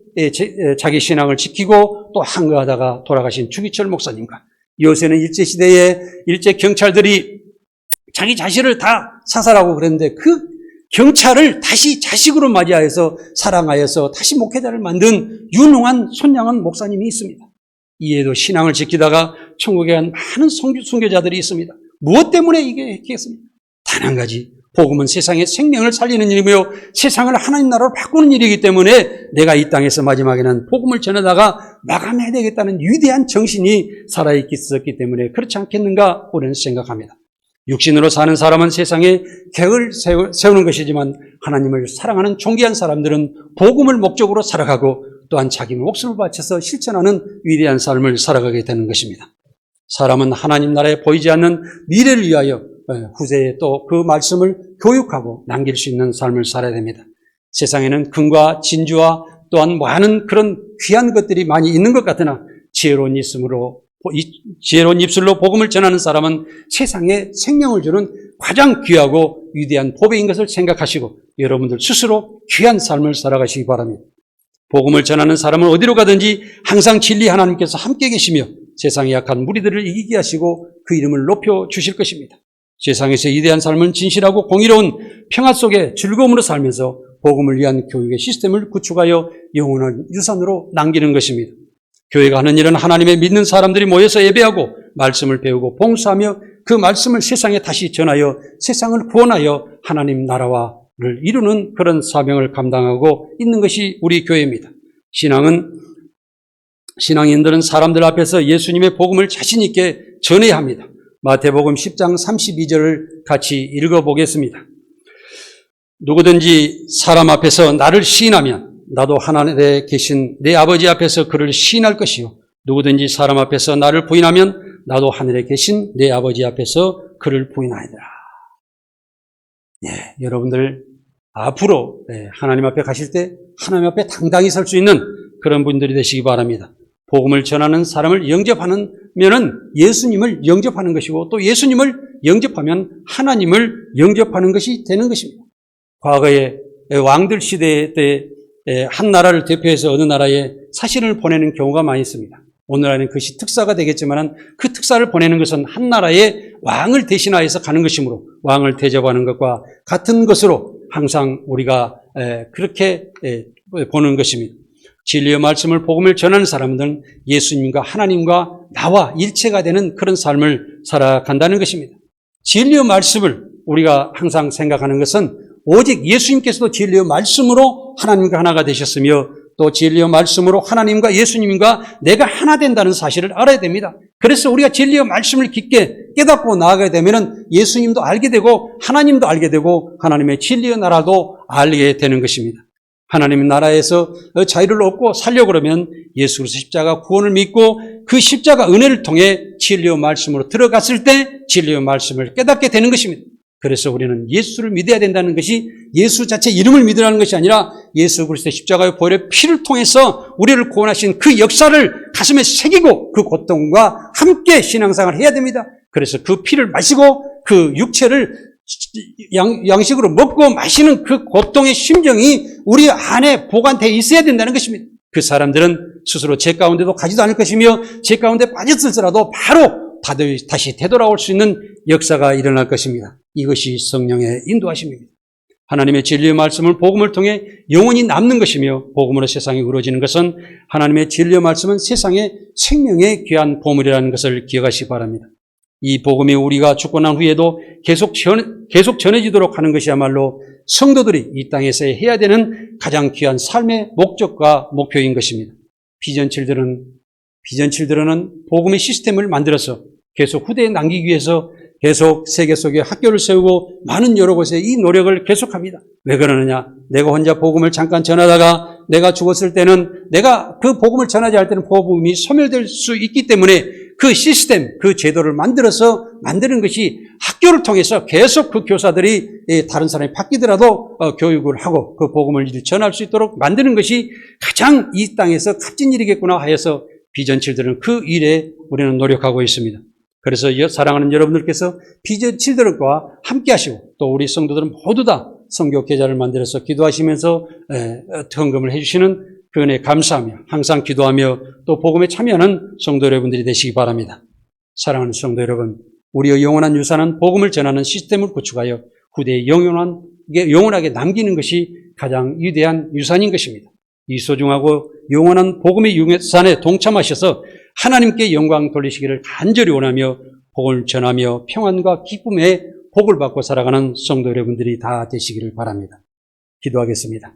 자기 신앙을 지키고 또 항거하다가 돌아가신 주기철 목사님과 요새는 일제시대에 일제 경찰들이 자기 자신을 다 사살하고 그랬는데 그 경찰을 다시 자식으로 맞이하여서 사랑하여서 다시 목회자를 만든 유능한 손양원 목사님이 있습니다. 이에도 신앙을 지키다가 천국에 간 많은 순교자들이 있습니다. 무엇 때문에 이게 했겠습니까? 단 한 가지. 복음은 세상의 생명을 살리는 일이며 세상을 하나님 나라로 바꾸는 일이기 때문에 내가 이 땅에서 마지막에는 복음을 전하다가 마감해야 되겠다는 위대한 정신이 살아있었기 때문에 그렇지 않겠는가 우리는 생각합니다. 육신으로 사는 사람은 세상에 객을 세우는 것이지만 하나님을 사랑하는 존귀한 사람들은 복음을 목적으로 살아가고 또한 자기 목숨을 바쳐서 실천하는 위대한 삶을 살아가게 되는 것입니다. 사람은 하나님 나라에 보이지 않는 미래를 위하여 후세에 또 그 말씀을 교육하고 남길 수 있는 삶을 살아야 됩니다. 세상에는 금과 진주와 또한 많은 그런 귀한 것들이 많이 있는 것 같으나 지혜로운 입술로 복음을 전하는 사람은 세상에 생명을 주는 가장 귀하고 위대한 보배인 것을 생각하시고 여러분들 스스로 귀한 삶을 살아가시기 바랍니다. 복음을 전하는 사람은 어디로 가든지 항상 진리 하나님께서 함께 계시며 세상에 약한 무리들을 이기게 하시고 그 이름을 높여 주실 것입니다. 세상에서 이대한 삶은 진실하고 공의로운 평화 속에 즐거움으로 살면서 복음을 위한 교육의 시스템을 구축하여 영원한 유산으로 남기는 것입니다. 교회가 하는 일은 하나님의 믿는 사람들이 모여서 예배하고 말씀을 배우고 봉사하며 그 말씀을 세상에 다시 전하여 세상을 구원하여 하나님 나라를 이루는 그런 사명을 감당하고 있는 것이 우리 교회입니다. 신앙인들은 사람들 앞에서 예수님의 복음을 자신 있게 전해야 합니다. 마태복음 10장 32절을 같이 읽어보겠습니다. 누구든지 사람 앞에서 나를 시인하면 나도 하늘에 계신 내 아버지 앞에서 그를 시인할 것이요, 누구든지 사람 앞에서 나를 부인하면 나도 하늘에 계신 내 아버지 앞에서 그를 부인하리라. 여러분들 앞으로 하나님 앞에 가실 때 하나님 앞에 당당히 설 수 있는 그런 분들이 되시기 바랍니다. 복음을 전하는 사람을 영접하면은 예수님을 영접하는 것이고, 또 예수님을 영접하면 하나님을 영접하는 것이 되는 것입니다. 과거에 왕들 시대 때 한 나라를 대표해서 어느 나라에 사신을 보내는 경우가 많이 있습니다. 오늘날에는 그것이 특사가 되겠지만 그 특사를 보내는 것은 한 나라의 왕을 대신하여서 가는 것이므로 왕을 대접하는 것과 같은 것으로 항상 우리가 그렇게 보는 것입니다. 진리의 말씀을 복음을 전하는 사람들은 예수님과 하나님과 나와 일체가 되는 그런 삶을 살아간다는 것입니다. 진리의 말씀을 우리가 항상 생각하는 것은 오직 예수님께서도 진리의 말씀으로 하나님과 하나가 되셨으며, 또 진리의 말씀으로 하나님과 예수님과 내가 하나 된다는 사실을 알아야 됩니다. 그래서 우리가 진리의 말씀을 깊게 깨닫고 나아가게 되면 예수님도 알게 되고 하나님도 알게 되고 하나님의 진리의 나라도 알게 되는 것입니다. 하나님의 나라에서 자유를 얻고 살려고 그러면 예수 그리스도 십자가 구원을 믿고 그 십자가 은혜를 통해 진리의 말씀으로 들어갔을 때 진리의 말씀을 깨닫게 되는 것입니다. 그래서 우리는 예수를 믿어야 된다는 것이 예수 자체 이름을 믿으라는 것이 아니라 예수 그리스도의 십자가의 보혈의 피를 통해서 우리를 구원하신 그 역사를 가슴에 새기고 그 고통과 함께 신앙생활을 해야 됩니다. 그래서 그 피를 마시고 그 육체를 양식으로 먹고 마시는 그 고통의 심정이 우리 안에 보관되어 있어야 된다는 것입니다. 그 사람들은 스스로 죄 가운데도 가지도 않을 것이며 죄 가운데 빠졌을지라도 바로 다시 되돌아올 수 있는 역사가 일어날 것입니다. 이것이 성령의 인도하심입니다. 하나님의 진리의 말씀을 복음을 통해 영원히 남는 것이며, 복음으로 세상에 이루어지는 것은 하나님의 진리의 말씀은 세상의 생명의 귀한 보물이라는 것을 기억하시기 바랍니다. 이 복음이 우리가 죽고 난 후에도 계속 전해지도록 하는 것이야말로 성도들이 이 땅에서 해야 되는 가장 귀한 삶의 목적과 목표인 것입니다. 비전 칠드런은 복음의 시스템을 만들어서 계속 후대에 남기기 위해서 계속 세계 속에 학교를 세우고 많은 여러 곳에 이 노력을 계속합니다. 왜 그러느냐? 내가 혼자 복음을 잠깐 전하다가 내가 죽었을 때는 내가 그 복음을 전하지 할 때는 복음이 소멸될 수 있기 때문에 그 시스템, 그 제도를 만드는 것이 학교를 통해서 계속 그 교사들이 다른 사람이 바뀌더라도 교육을 하고 그 복음을 전할 수 있도록 만드는 것이 가장 이 땅에서 값진 일이겠구나 하여서 비전 칠드런 그 일에 우리는 노력하고 있습니다. 그래서 사랑하는 여러분들께서 비전 칠드런과 함께 하시고, 또 우리 성도들은 모두 다 선교 계좌를 만들어서 기도하시면서 헌금을 해주시는 그 은혜에 감사하며 항상 기도하며 또 복음에 참여하는 성도 여러분들이 되시기 바랍니다. 사랑하는 성도 여러분, 우리의 영원한 유산은 복음을 전하는 시스템을 구축하여 후대에 영원하게 남기는 것이 가장 위대한 유산인 것입니다. 이 소중하고 영원한 복음의 유산에 동참하셔서 하나님께 영광 돌리시기를 간절히 원하며 복을 전하며 평안과 기쁨의 복을 받고 살아가는 성도 여러분들이 다 되시기를 바랍니다. 기도하겠습니다.